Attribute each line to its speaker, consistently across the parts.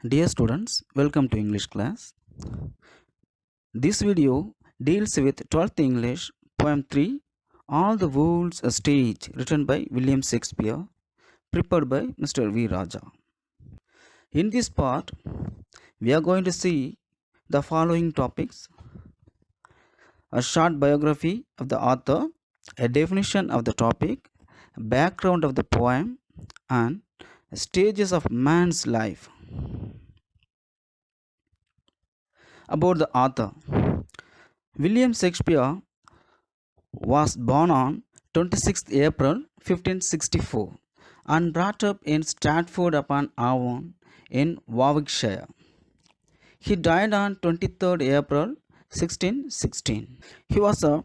Speaker 1: Dear students, welcome to English class. This video deals with 12th English poem 3 All the World's a Stage, written by William Shakespeare, prepared by Mr. V. Raja. In this part, we are going to see the following topics: a short biography of the author, a definition of the topic, background of the poem, and stages of man's life. About the author, William Shakespeare was born on 26th April 1564 and brought up in Stratford upon Avon in Warwickshire. He died on 23rd April 1616. He was a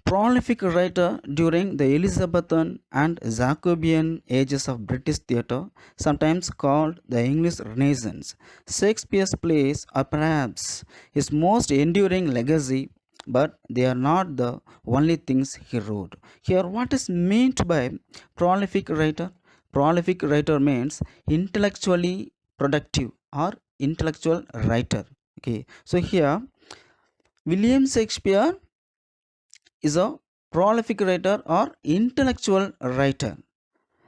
Speaker 1: prolific writer during the Elizabethan and Jacobean ages of British theatre, sometimes called the English Renaissance. Shakespeare's plays are perhaps his most enduring legacy, but they are not the only things he wrote. Here, what is meant by prolific writer? Prolific writer means intellectually productive or intellectual writer. Okay, so here William Shakespeare is a prolific writer or intellectual writer.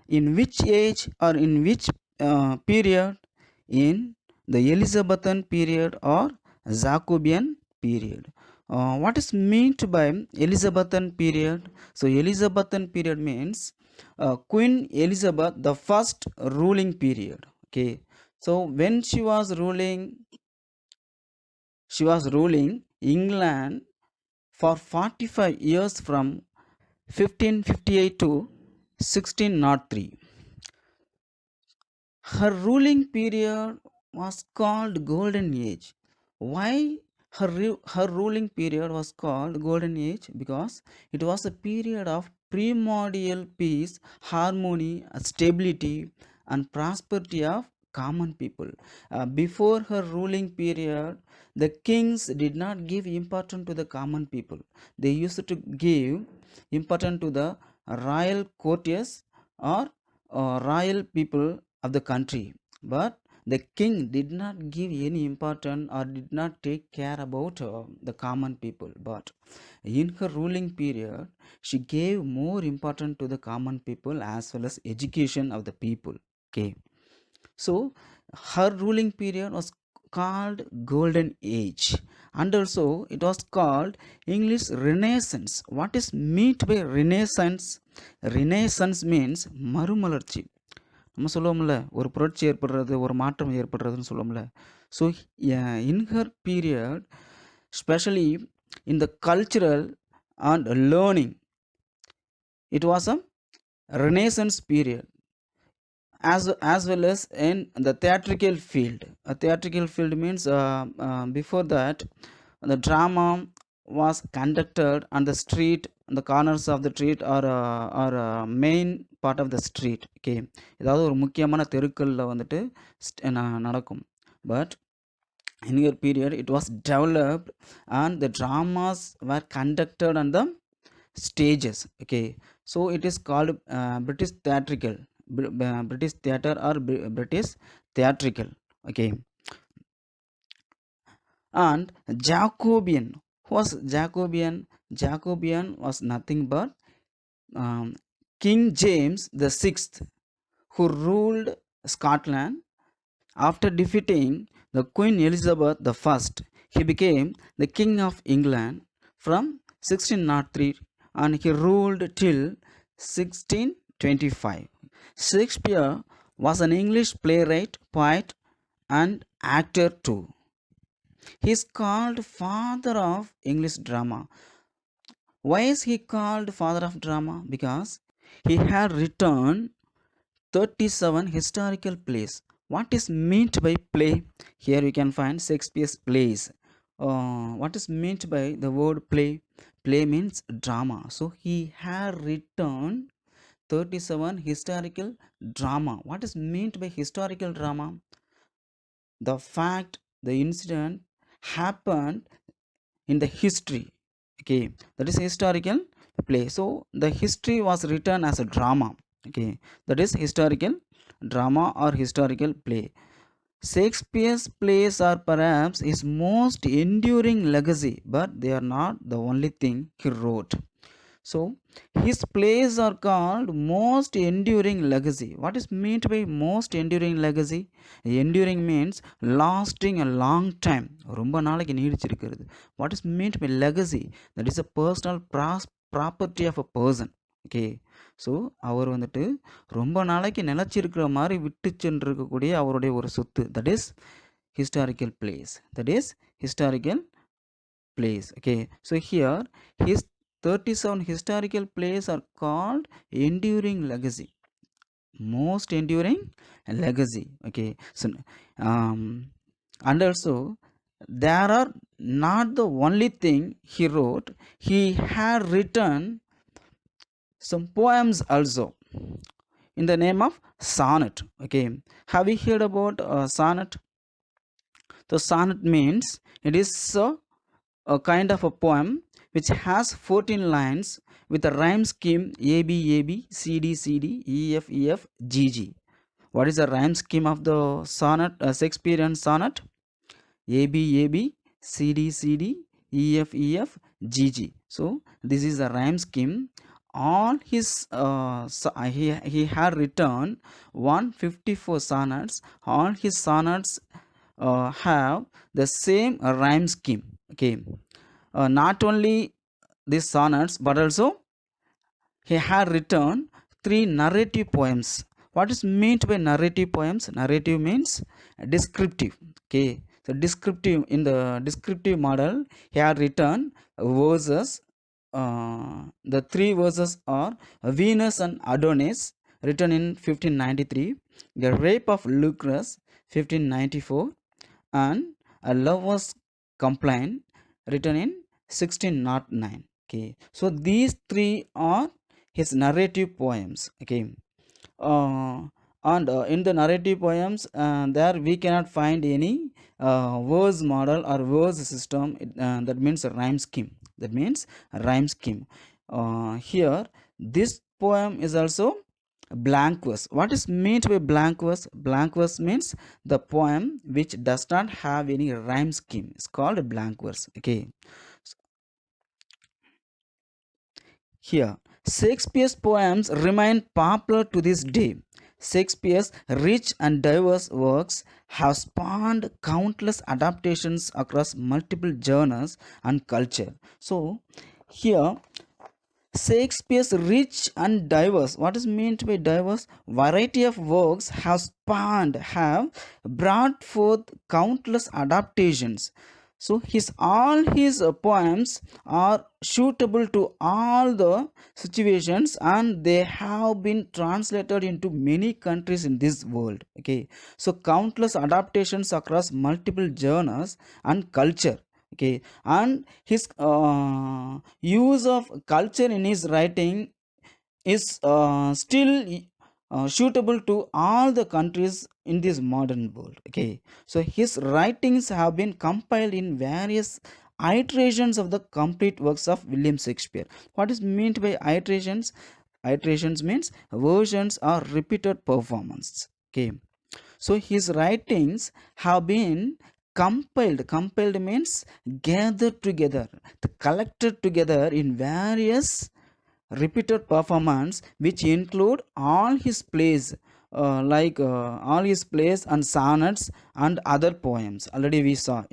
Speaker 1: In which age or in which period? In the Elizabethan period or Jacobean period. What is meant by Elizabethan period? So Elizabethan period means Queen Elizabeth the first ruling period. Okay, so when she was ruling England for 45 years from 1558 to 1603. Her ruling period was called Golden Age. Why her ruling period was called Golden Age? Because it was a period of primordial peace, harmony, stability, and prosperity of common people. Before her ruling period, the kings did not give importance to the common people. They used to give importance to the royal courtiers or royal people of the country, but the king did not give any importance or did not take care about the common people. But in her ruling period, she gave more importance to the common people as well as education of the people. Okay, so her ruling period was called Golden Age, and also it was called English Renaissance. What is meant by Renaissance? Renaissance means மறுமலர்ச்சி. நம்ம சொல்லுவோம்ல, ஒரு புரட்சி ஏற்படுறது, ஒரு மாற்றம் ஏற்படுறதுன்னு சொல்லுவோம்ல. So in her period, specially in the cultural and learning, it was a renaissance period, as well as in the theatrical field. A theatrical field means before that the drama was conducted on the street, on the corners of the street, or main part of the street. Okay, ஏதாவது ஒரு முக்கியமான தெருக்களில் வந்துட்டு நடக்கும். But in your period it was developed and the dramas were conducted on the stages. Okay, so it is called British theatrical, British theater or British theatrical. Okay, and Jacobean. Who was Jacobean? Jacobean was nothing but King James the Sixth, who ruled Scotland. After defeating the Queen Elizabeth the First, he became the King of England from 1603 and he ruled till 1625. Shakespeare was an English playwright, poet, and actor too. He is called father of English drama. Why is he called father of drama? Because he had written 37 historical plays. What is meant by play? Here we can find Shakespeare's plays. What is meant by the word play? Play means drama. So he had written 37 historical drama. What is meant by historical drama? The fact, the incident happened in the history. Okay, that is historical play. So the history was written as a drama. Okay, that is historical drama or historical play. Shakespeare's plays are perhaps his most enduring legacy, but they are not the only thing he wrote. So, his plays are called most enduring legacy. What is meant by most enduring legacy? Enduring means lasting a long time. ரொம்ப நாளைக்கு நீடிச்சிருக்கிறது. What is meant by legacy? That is a personal property of a person. Okay. So அவர் வந்துட்டு ரொம்ப நாளைக்கு நிலச்சிருக்கிற மாதிரி விட்டு சென்றிருக்கக்கூடிய அவருடைய ஒரு சொத்து. That is historical plays. That is historical plays. Okay. So here his 37 historical plays are called enduring legacy, most enduring legacy. Okay. So and also there are not the only thing he wrote. He had written some poems also in the name of sonnet. Okay. Have you heard about sonnet? The sonnet means it is a kind of a poem which has 14 lines with a rhyme scheme A B A B C D C D E F E F G G. What is the rhyme scheme of the sonnet, Shakespearean sonnet? A B A B C D C D E F E F G G. So this is the rhyme scheme. All his he had written 154 sonnets. All his sonnets have the same rhyme scheme. Okay. Not only these sonnets, but also he had written 3 narrative poems. What is meant by narrative poems? Narrative means descriptive. Okay. So descriptive, in the descriptive model, he had written verses. The 3 verses are Venus and Adonis, written in 1593, The Rape of Lucrece, 1594, and A Lover's Complaint, written in 1609. Okay. So these 3 are his narrative poems. Okay. And in the narrative poems, there we cannot find any verse model or verse system. That means a rhyme scheme. That means a rhyme scheme. Here this poem is also blank verse. What is meant by blank verse? Blank verse means the poem which does not have any rhyme scheme. It's called a blank verse. Okay. Here, Shakespeare's poems remain popular to this day. Shakespeare's rich and diverse works have spawned countless adaptations across multiple genres and culture. So, here Shakespeare's rich and diverse. What is meant by diverse? Variety of works have brought forth countless adaptations. So all his poems are suitable to all the situations, and they have been translated into many countries in this world. Okay. So countless adaptations across multiple genres and culture. Okay. And his use of culture in his writing is still suitable to all the countries in this modern world. Okay. So his writings have been compiled in various iterations of the complete works of William Shakespeare. What is meant by iterations? Iterations means versions or repeated performance. Okay. So his writings have been compiled means gathered together, collected together in various repeated performance, which include all his plays, all his plays and sonnets and other poems. Already we saw,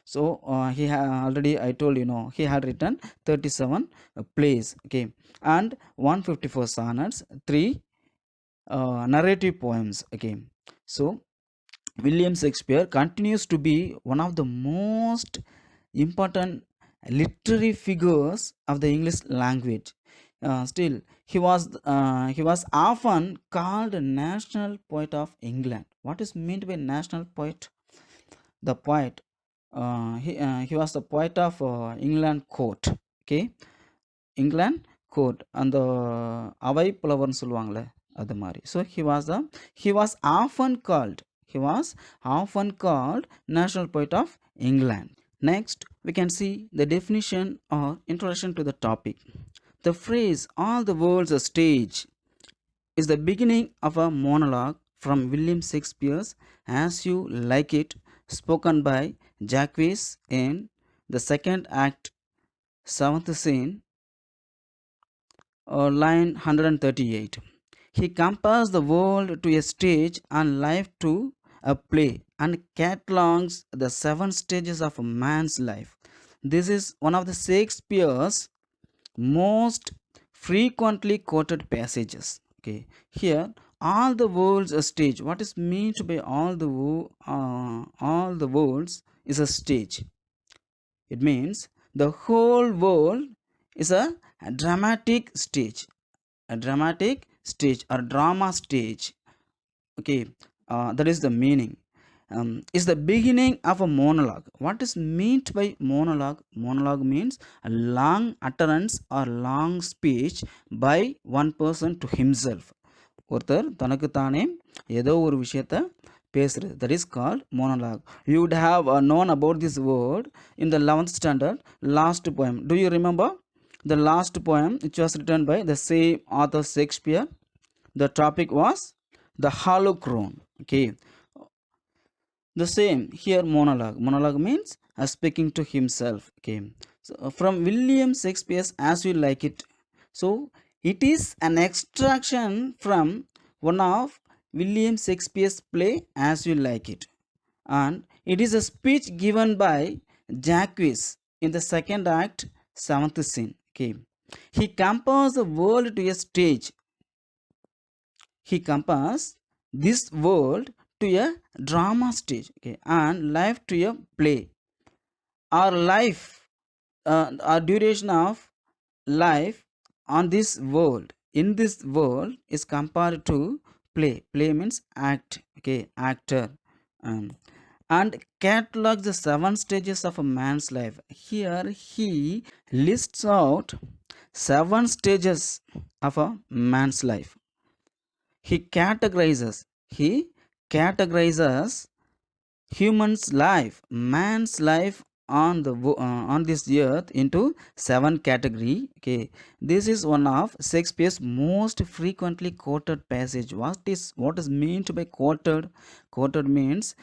Speaker 1: so already I told, he had written 37 plays. Okay. And 154 sonnets, 3 narrative poems. Okay. So William Shakespeare continues to be one of the most important literary figures of the English language. Still, he was often called national poet of England. What is meant by national poet? The poet, he was the poet of England court. Okay. England court and the அவை புலவர்னு சொல்லுவாங்களே அது மாதிரி. So he was often called national poet of England. Next, we can see the definition or introduction to the topic. The phrase "all the world's a stage" is the beginning of a monologue from William Shakespeare's As You Like It, spoken by Jacques in the second act, seventh scene, line 138. He compares the world to a stage and life to a play and catalogs the seven stages of a man's life. This is one of the Shakespeare's most frequently quoted passages. Okay, here all the world's a stage. What is meant by all the worlds is a stage. It means the whole world is a dramatic stage, a dramatic stage or drama stage. Okay, that is the meaning. Is the beginning of a monologue. What is meant by monologue? Monologue means a long utterance or long speech by one person to himself. ஒருத்தர் தனக்கு தானே ஏதோ ஒரு விஷயத்த பேசுறது. That is called monologue. You would have known about this word in the 11th standard last poem. Do you remember the last poem which was written by the same author Shakespeare? The topic was the hollow crown. Okay, the same here, monologue. Monologue means speaking to himself. Okay, so from William Shakespeare's As You Like It. So it is an extraction from one of William Shakespeare's play As You Like It, and it is a speech given by Jacques in the second act, seventh scene. Okay, he compares the world to a stage. He compares this world to a drama stage, okay, and life to a play. Our life, our duration of life on this world, in this world, is compared to play. Play means act. Okay, actor. um, and catalogs the seven stages of a man's life. Here he lists out seven stages of a man's life. He categorizes human's life, man's life on this earth into seven category. Okay, this is one of Shakespeare's most frequently quoted passage. What is meant by quoted? Quoted means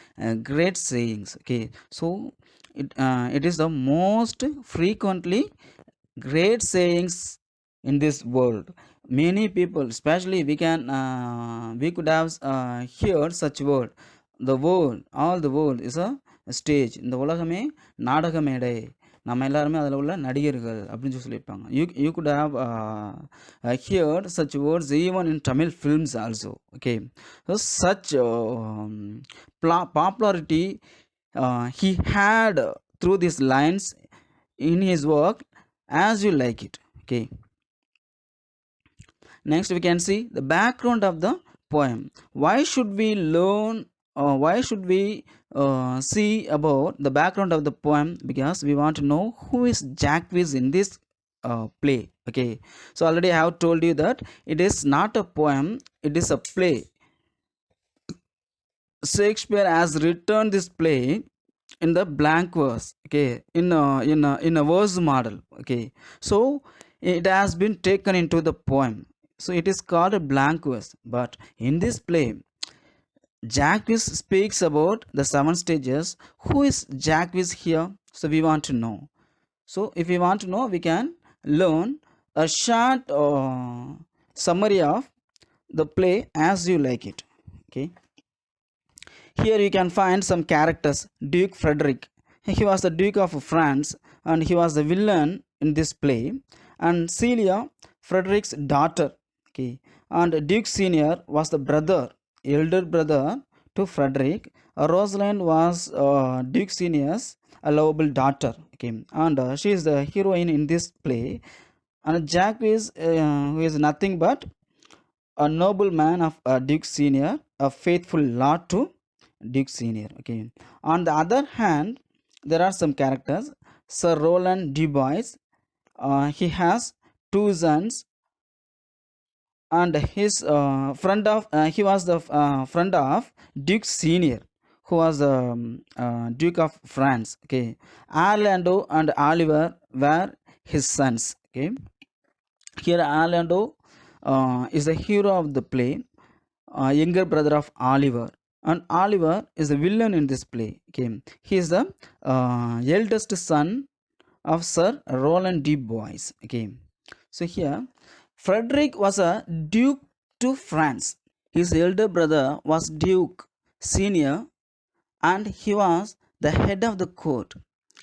Speaker 1: great sayings. Okay, so it is the most frequently great sayings in this world. Many people, especially we could have heard such word. The world, all the world is a stage. இந்த உலகமே நாடக மேடை, நம்ம எல்லாருமே அதில் உள்ள நடிகர்கள் அப்படின்னு சொல்லியிருப்பாங்க. You could have heard such words even in Tamil films also. Okay, so such popularity he had through these lines in his work As You Like It. Okay, next we can see the background of the poem. Why should we learn, why should we see about the background of the poem? Because we want to know who is Jacques in this play. Okay, so already I have told you that it is not a poem, it is a play. Shakespeare has written this play in the blank verse. Okay, in a verse model. Okay, so it has been taken into the poem, so it is called a blank verse. But in this play, Jacques speaks about the seven stages. Who is Jacques here? So we want to know. So if we want to know, we can learn a short summary of the play As You Like It. Okay, here you can find some characters. Duke Frederick, he was the Duke of France and he was the villain in this play. And Celia, Frederick's daughter. Okay, and Duke Senior was the elder brother to Frederick. Rosalind was Duke Senior's a lovable daughter. Okay, and she is the heroine in this play. And Jacques who is nothing but a noble man of Duke Senior, a faithful lord to Duke Senior. Okay, on the other hand, there are some characters. Sir Roland Dubois, he has two sons, and his he was the friend of Duke Senior, who was the Duke of France. Okay, Orlando and Oliver were his sons. Okay, here Orlando is the hero of the play. younger brother of Oliver, and Oliver is a villain in this play. Okay, he is the eldest son of Sir Roland de Bois. Okay, so here Frederick was a duke to France. His elder brother was Duke Senior, and he was the head of the court.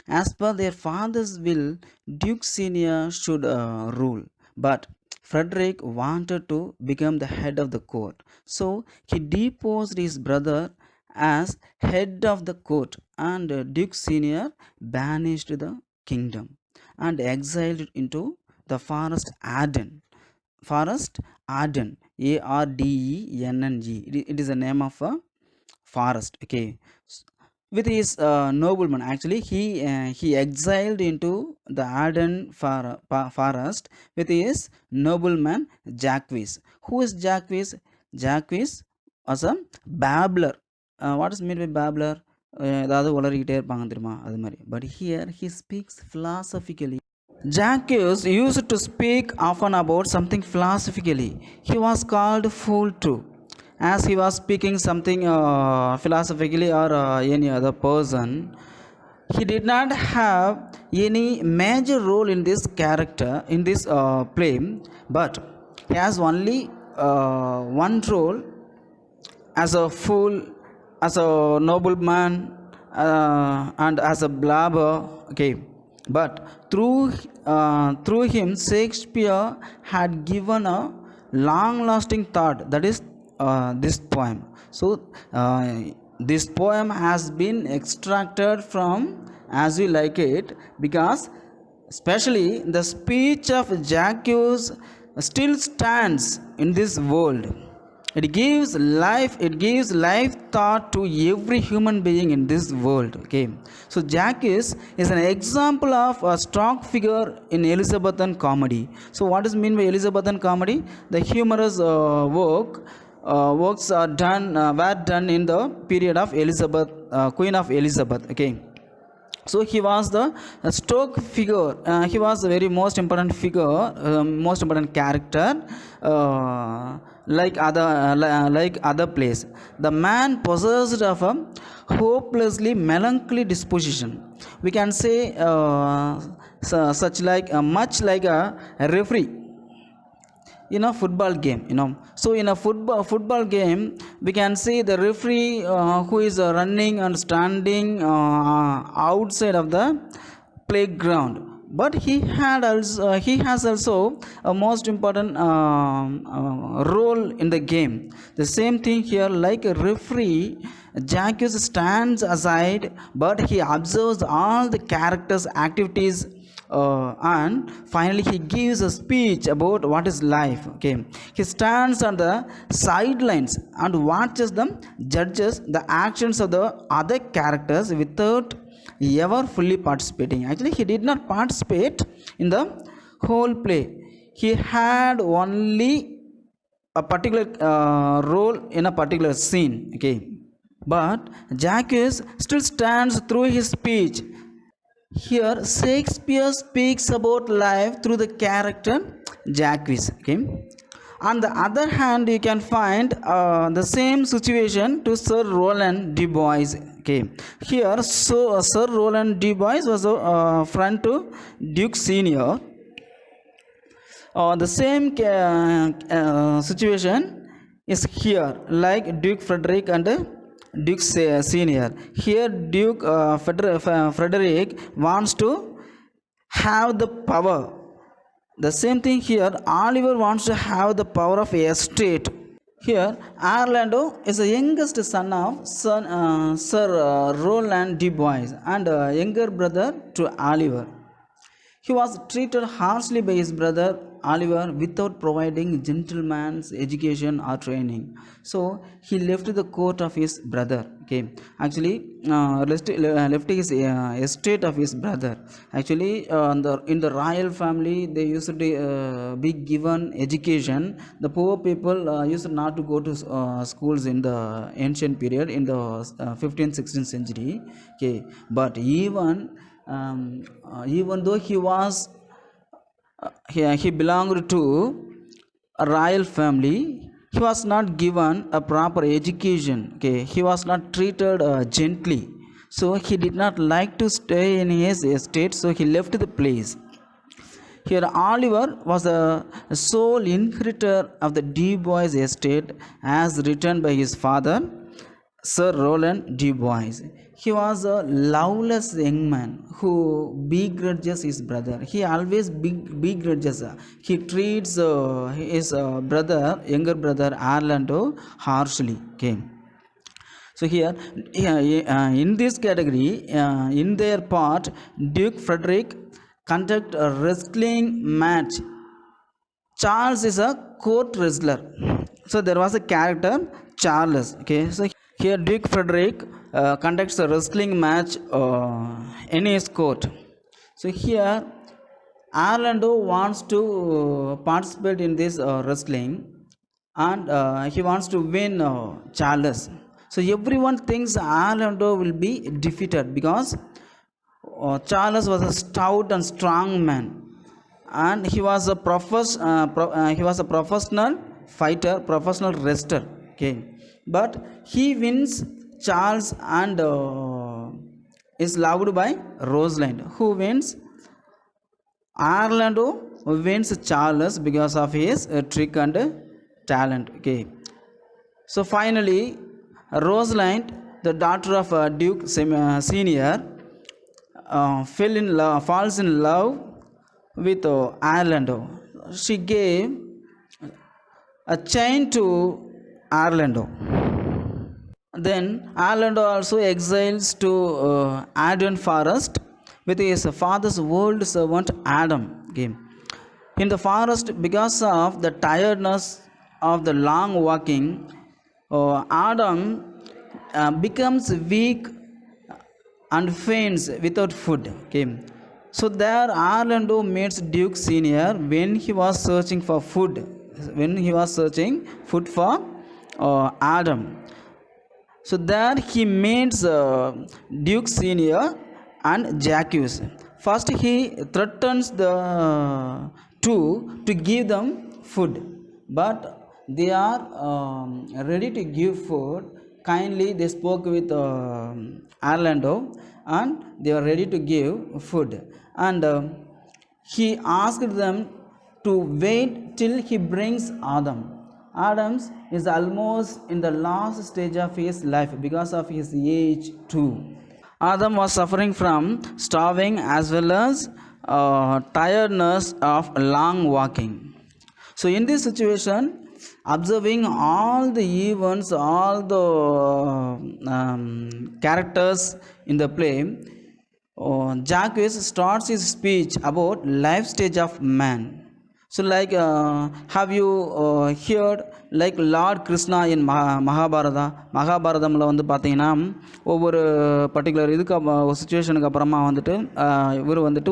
Speaker 1: As per their father's will, Duke Senior should rule, but Frederick wanted to become the head of the court. So he deposed his brother as head of the court, and Duke Senior banished the kingdom and exiled into the forest Arden. Forest Arden, Ardenng. It is the name of a forest. Okay, with his nobleman, actually he exiled into the Arden forest with his nobleman Jacques. Who is Jacques? Jacques was a babbler. What is meant by babbler? ஏதாவது உளறிக்கிட்டே இருப்பாங்க தெரியுமா அது மாதிரி. But here he speaks philosophically. Jacques used to speak often about something philosophically. He was called fool too, as he was speaking something philosophically, or any other person. He did not have any major role in this character, in this play, but he has only one role, as a fool, as a nobleman, and as a blabber. Okay, but through him Shakespeare had given a long lasting thought, that is this poem. So this poem has been extracted from As You Like It, because especially the speech of Jacques still stands in this world. It gives life thought to every human being in this world. Okay, so Jacques is an example of a strong figure in Elizabethan comedy. So what is mean by Elizabethan comedy? The humorous works are were done in the period of Elizabeth, Queen of Elizabeth. Okay, so he was the stoke figure. He was a very most important figure, most important character, like other plays. The man possessed of a hopelessly melancholy disposition. We can say such like much like a referee in a football game. So in a football game, we can see the referee who is running and standing outside of the playground, but he has also a most important role in the game. The same thing here, like a referee, Jacques stands aside, but he observes all the characters activities, and finally he gives a speech about what is life. Okay, he stands on the sidelines and watches them, judges the actions of the other characters without ever fully participating. Actually, he did not participate in the whole play. He had only a particular role in a particular scene. Okay, but Jacques still stands through his speech. Here Shakespeare speaks about life through the character Jacques. Okay, on the other hand, you can find the same situation to Sir Roland de Bois. Okay, here Sir Roland de Bois was a friend to Duke Senior. The same situation is here, like Duke Frederick and Duke Senior. Here Duke Frederick wants to have the power. The same thing here, Oliver wants to have the power of estate. Here Orlando is the youngest son of Sir Roland de Bois, and younger brother to Oliver. He was treated harshly by his brother Oliver without providing gentleman's education or training. So he left the court of his brother. Okay, actually left his estate of his brother. Actually, in the royal family, they used to be given education. The poor people used not to go to schools in the ancient period, in the 15th 16th century. Okay, but even though he was he belonged to a royal family, he was not given a proper education. Okay, he was not treated gently, so he did not like to stay in his estate, so he left the place. Here Oliver was the sole inheritor of the Dubois estate as written by his father, Sir Roland Dubois. He was a loveless young man who begrudges his brother. He always begrudges. He treats his younger brother Orlando harshly. Okay. So here, in this category, in their part, Duke Frederick conduct a wrestling match. Charles is a court wrestler. So there was a character Charles. Okay, so here Duke Frederick conducts a wrestling match in his court. So here Orlando wants to participate in this wrestling, and he wants to win Charles. So everyone thinks Orlando will be defeated because Charles was a stout and strong man, and he was a professional fighter, professional wrestler. Okay, but he wins Charles and is loved by Rosalind, who wins. Orlando wins Charles because of his trick and talent. Okay, so finally, Rosalind, the daughter of Duke Senior, falls in love with Orlando. She gave a chain to Orlando. Then Orlando also exiles to Arden Forest with his father's old servant Adam. Okay. In the forest, because of the tiredness of the long walking, Adam becomes weak and faints without food. Okay. So there Orlando meets Duke Senior when he was searching for food. When he was searching food for Adam. So there he meets Duke Senior and Jacques. First he threatens the two to give them food, but they are ready to give food. Kindly they spoke with Orlando, and they were ready to give food, and he asked them to wait till he brings Adam. Adams is almost in the last stage of his life because of his age too. Adam was suffering from starving as well as tiredness of long walking. So in this situation, observing all the events, all the characters in the play, Jacques starts his speech about life stage of man. So like have you heard like Lord Krishna in Mahabharata? மகாபாரதமில் வந்து பார்த்தீங்கன்னா ஒவ்வொரு particular இதுக்கு சுச்சுவேஷனுக்கு அப்புறமா வந்துட்டு இவர் வந்துட்டு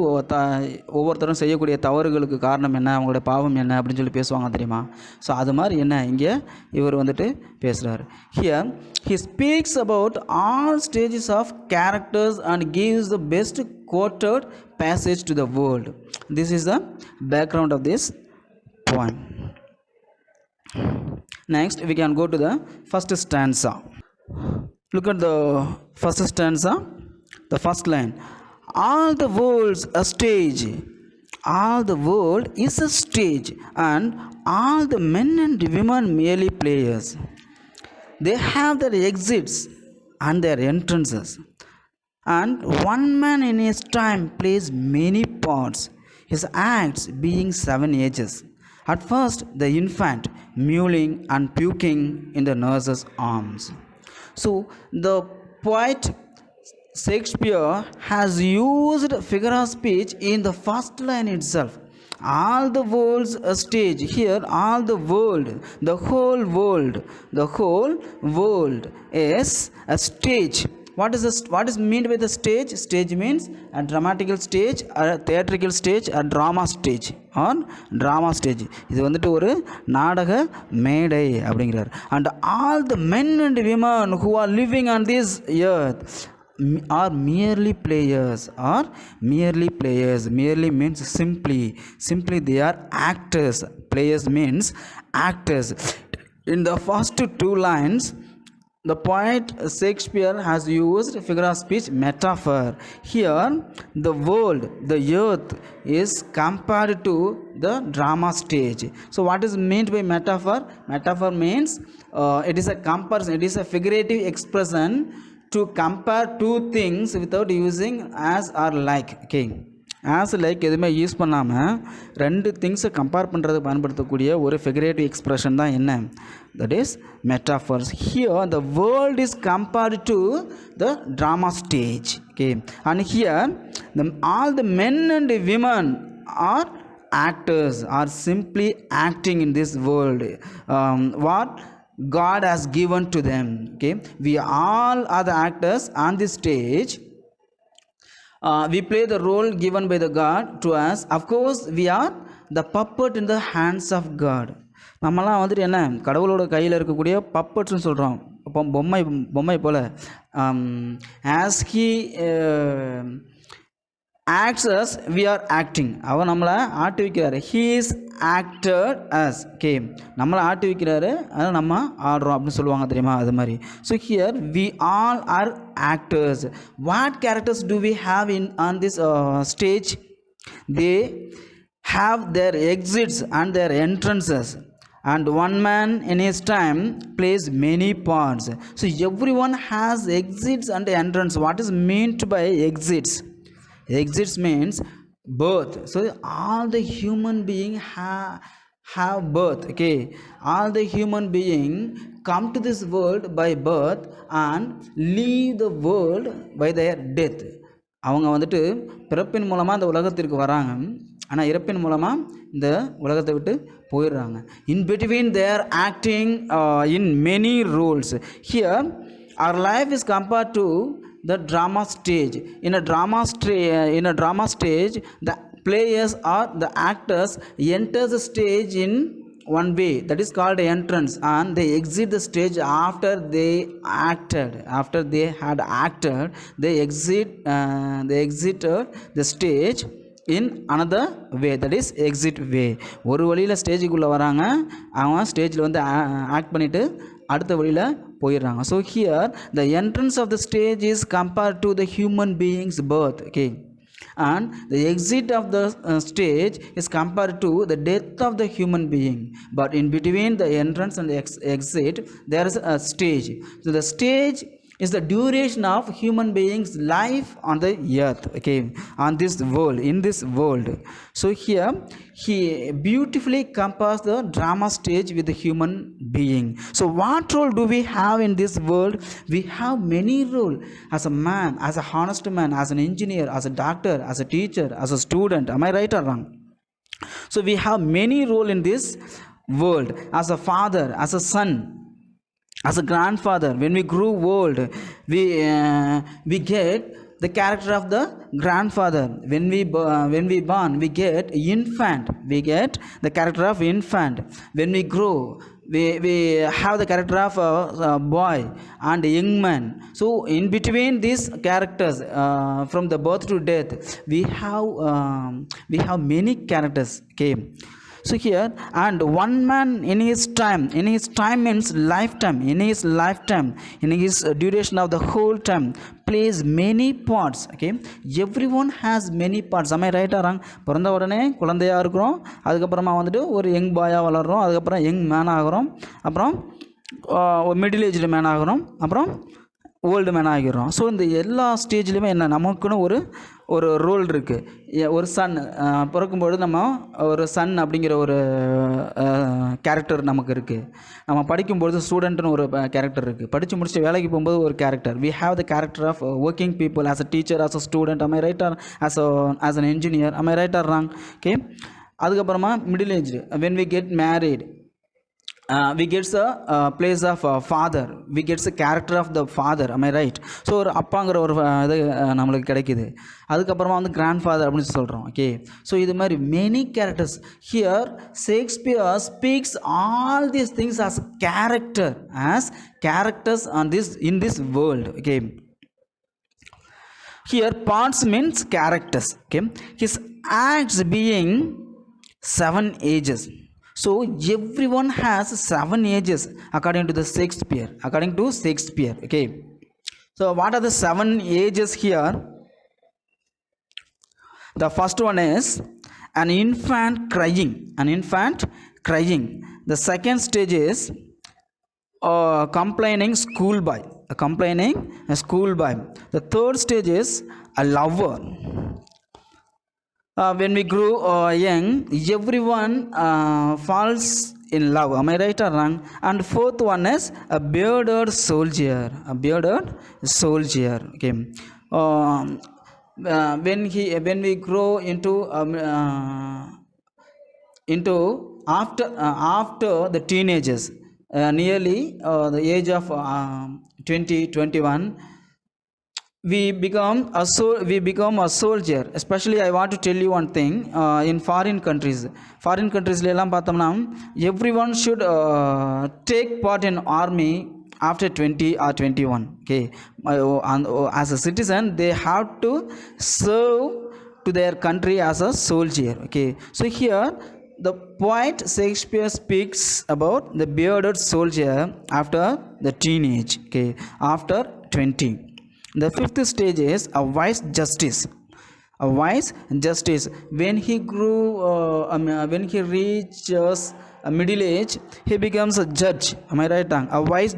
Speaker 1: ஒவ்வொருத்தரும் செய்யக்கூடிய தவறுகளுக்கு காரணம் என்ன, அவங்களுடைய பாவம் என்ன அப்படின்னு சொல்லி பேசுவாங்க தெரியுமா? ஸோ அது மாதிரி என்ன இங்கே இவர் வந்துட்டு பேசுகிறார். Here he speaks about all stages of characters and gives the best quoted passage to the world. This is the background of this poem. Next we can go to the first stanza. Look at the first stanza, the first line. All the world's a stage, all the world is a stage, and all the men and women merely players. They have their exits and their entrances, and one man in his time plays many parts, his acts being 7 ages. At first, the infant mewling and puking in the nurse's arms. So, the poet Shakespeare has used figure of speech in the first line itself. All the world's a stage. Here, all the world, the whole world is a stage. What is meant by the stage? Stage means a dramatical stage, a theatrical stage, a drama stage or drama stage. இது வந்துட்டு ஒரு நாடக மேடை அப்படிங்கிறார். And all the men and women who are living on this earth are merely players, merely means simply they are actors. Players means actors. In the first two lines, the poet Shakespeare has used figure of speech metaphor. Here, the world, the earth, is compared to the drama stage. So, what is meant by metaphor? Metaphor means it is a comparison, it is a figurative expression to compare two things without using as or like. Okay. As like எதுவுமே use பண்ணாமல் ரெண்டு திங்ஸை compare பண்ணுறதுக்கு பயன்படுத்தக்கூடிய ஒரு figurative expression தான் என்ன, that is metaphors. Here the world is compared to the drama stage. Okay, and here all the men and women are actors are simply acting in this world what God has given to them. Okay, we all are the actors on this stage. We play the role given by the God to us. Of course, we are the puppet in the hands of God. நம்மலாம் வந்துட்டு என்ன, கடவுளோட கையில் இருக்கக்கூடிய பப்பட்ஸ்னு சொல்கிறோம். அப்போ பொம்மை போல் as he acts us, we are acting. அவர் நம்மளை ஆட்டு வைக்கிறாரு. he is acted as. Okay, நம்மளை ஆட்டு வைக்கிறாரு, அதனால் நம்ம ஆடுறோம் அப்படின்னு சொல்லுவாங்க தெரியுமா, அது மாதிரி. So here we all are actors. What characters do we have on this stage? They have their exits and their entrances, and one man in his time plays many parts. So everyone has exits and entrance. What is meant by exits? Exits means birth. So all the human being have birth. Okay, all the human being come to this world by birth and leave the world by their death. அவங்க வந்துட்டு பிறப்பின் மூலமாக இந்த உலகத்திற்கு வராங்க, ஆனால் இறப்பின் மூலமாக இந்த உலகத்தை விட்டு போயிடுறாங்க. In between their acting in many roles. Here our life is compared to the drama stage. In a drama stage, the players or the actors enter the stage in one way, that is called entrance, and they exit the stage after they had acted. They exited the stage in another way, that is exit way. ஒரு வழியில் ஸ்டேஜுக்குள்ளே வராங்க, அவங்க ஸ்டேஜில் வந்து act பண்ணிவிட்டு அடுத்த வழியில் போயிடுறாங்க. So here the entrance of the stage is compared to the human beings birth. Okay, and the exit of the stage is compared to the death of the human being. But in between the entrance and the exit, there is a stage. So the stage is the duration of human beings life on the earth. Okay, on this world, in this world. So here he beautifully compares the drama stage with the human being. So what role do we have in this world? We have many roles. As a man, as a honest man, as an engineer, as a doctor, as a teacher, as a student. Am I right or wrong? So we have many roles in this world. As a father, as a son, as a grandfather. When we grew old, we get the character of the grandfather. When we born, we get infant. We get the character of infant. When we grow, we have the character of a boy and a young man. So in between these characters, from the birth to death, we have many characters. Okay. So here, and one man in his time means lifetime, in his duration of the whole time, plays many parts. Okay, everyone has many parts. Am I right or wrong? பிறந்த உடனே குழந்தையாக இருக்கிறோம், அதுக்கப்புறமா வந்துட்டு ஒரு young பாயாக வளர்கிறோம், அதுக்கப்புறம் young man ஆகிறோம், அப்புறம் மிடில் ஏஜ்டு மேன் ஆகிறோம், அப்புறம் ஓல்டு மேன் ஆகிடுறோம். ஸோ இந்த எல்லா ஸ்டேஜ்லேயுமே என்ன, நமக்குன்னு ஒரு ரோல் இருக்குது. ஒரு சன் பிறக்கும்பொழுது நம்ம ஒரு சன் அப்படிங்கிற ஒரு கேரக்டர் நமக்கு இருக்குது. நம்ம படிக்கும்பொழுது ஸ்டூடெண்ட்னு ஒரு கேரக்டர் இருக்குது. படித்து முடிச்சுட்டு வேலைக்கு போகும்போது ஒரு character. We have the character of working people, as a teacher, as a student. am I right or as an engineer? am I right or wrong? Okay, அதுக்கப்புறமா middle age, when we get married, we get the place of father, we get the character of the father. am I right? So ஒரு அப்பாங்கிற ஒரு இது நம்மளுக்கு கிடைக்கிது. அதுக்கப்புறமா வந்து grand father அப்படின்னு சொல்கிறோம். ஓகே, ஸோ இது மாதிரி many characters. Here Shakespeare speaks all these things as characters in this world. Okay, here parts means characters. Okay, his acts being 7 ages. So everyone has 7 ages according to the Shakespeare. According to Shakespeare, okay. So what are the 7 ages here? The first one is an infant crying. An infant crying. The second stage is complaining schoolboy. A complaining schoolboy. The third stage is a lover. When we grow young, everyone falls in love. Am I right or wrong? And fourth one is a bearded soldier. A bearded soldier. Okay. When we grow into after the teenagers, nearly the age of 20 21, we become a soldier. Especially I want to tell you one thing. In foreign countries எல்லாம் பார்த்தோம்னா everyone should take part in army after 20 or 21. Okay. As a citizen they have to serve to their country as a soldier. Okay. So here the poet Shakespeare speaks about the bearded soldier after the teenage. Okay. After 20. The fifth stage is a wise justice. A wise justice. When he when he reaches a middle age, he becomes a judge. Am I right? A wise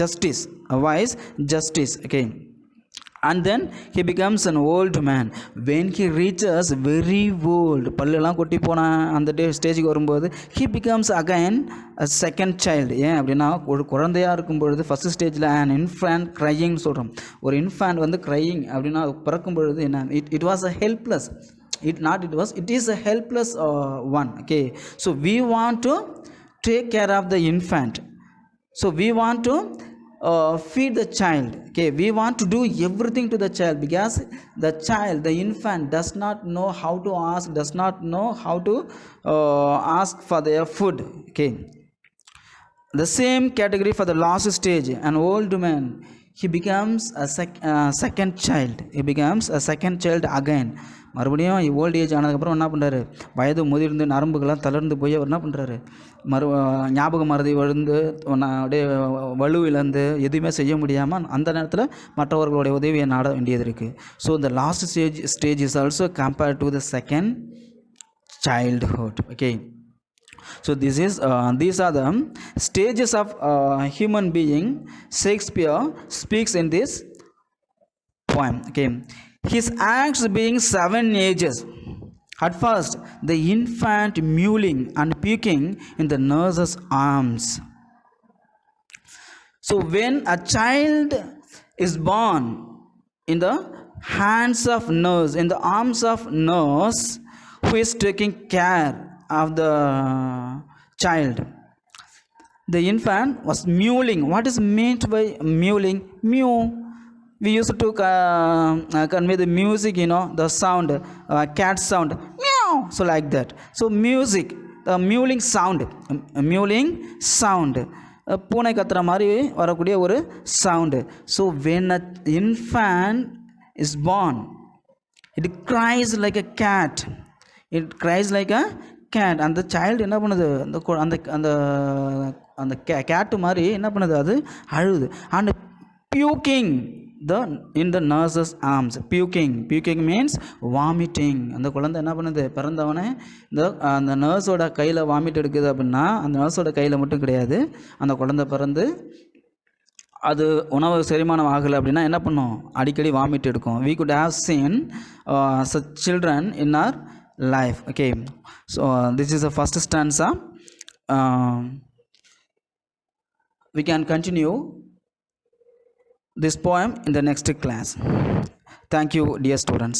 Speaker 1: justice. A wise justice. Okay. And then he becomes an old man. When he reaches very old, பல்லெல்லாம் கொட்டி போன அந்த ஸ்டேஜுக்கு வரும்போது he becomes again a second child. ஏன் அப்படின்னா ஒரு குழந்தையாக இருக்கும்பொழுது ஃபஸ்ட் ஸ்டேஜில் an infant crying சொல்கிறோம். ஒரு infant வந்து crying அப்படின்னா பிறக்கும் பொழுது என்ன, it was a helpless. It is a helpless one. Okay. So we want to take care of the infant. So we want to feed the child. Okay. We want to do everything to the child because the infant does not know how to ask, does not know how to ask for their food. Okay. The same category for the last stage, an old man. He becomes a second child. He becomes a second child again. மறுபடியும் old age ஆனதுக்கப்புறம் என்ன பண்ணுறாரு, வயது முதிர்ந்து நரம்புகள்லாம் தளர்ந்து போய் அவர் என்ன பண்ணுறாரு, ஞாபக மறதி விழுந்து அப்படியே வலு இழந்து எதுவுமே செய்ய முடியாமல் அந்த நேரத்தில் மற்றவர்களுடைய உதவியை நாட வேண்டியது இருக்குது. ஸோ இந்த last stage is also compared to the second childhood. Okay. So these are the stages of human being. Shakespeare speaks in this poem. Okay. His acts being 7 ages. At first, the infant mewling and puking in the nurse's arms. So when a child is born in the hands of nurse, in the arms of nurse who is taking care of the child, the infant was mewling. What is meant by mewling? Mew. We used to convey the music, the sound, cat sound, meow. So like that. So music, the mewling sound, பூனை கத்துற மாதிரி வரக்கூடிய ஒரு sound. So when an infant is born, it cries like a cat. It cries like a cat. அந்த child என்ன பண்ணுது, அந்த அந்த அந்த கேட்டு மாதிரி என்ன பண்ணுது, அது அழுது. And puking in the nurse's arms. Puking means vomiting. அந்த குழந்தை என்ன பண்ணுது, பிறந்தவனே அந்த நர்ஸோட கையில் வாமிட் எடுக்குது அப்படின்னா அந்த நர்ஸோட கையில் மட்டும் கிடையாது, அந்த குழந்தை பிறந்து அது உணவு செரிமானம் ஆகலை அப்படின்னா என்ன பண்ணும், அடிக்கடி வாமிட் எடுக்கும். We could have seen such children in our life. Okay. So this is the first stanza. We can continue this poem in the next class. Thank you, dear students.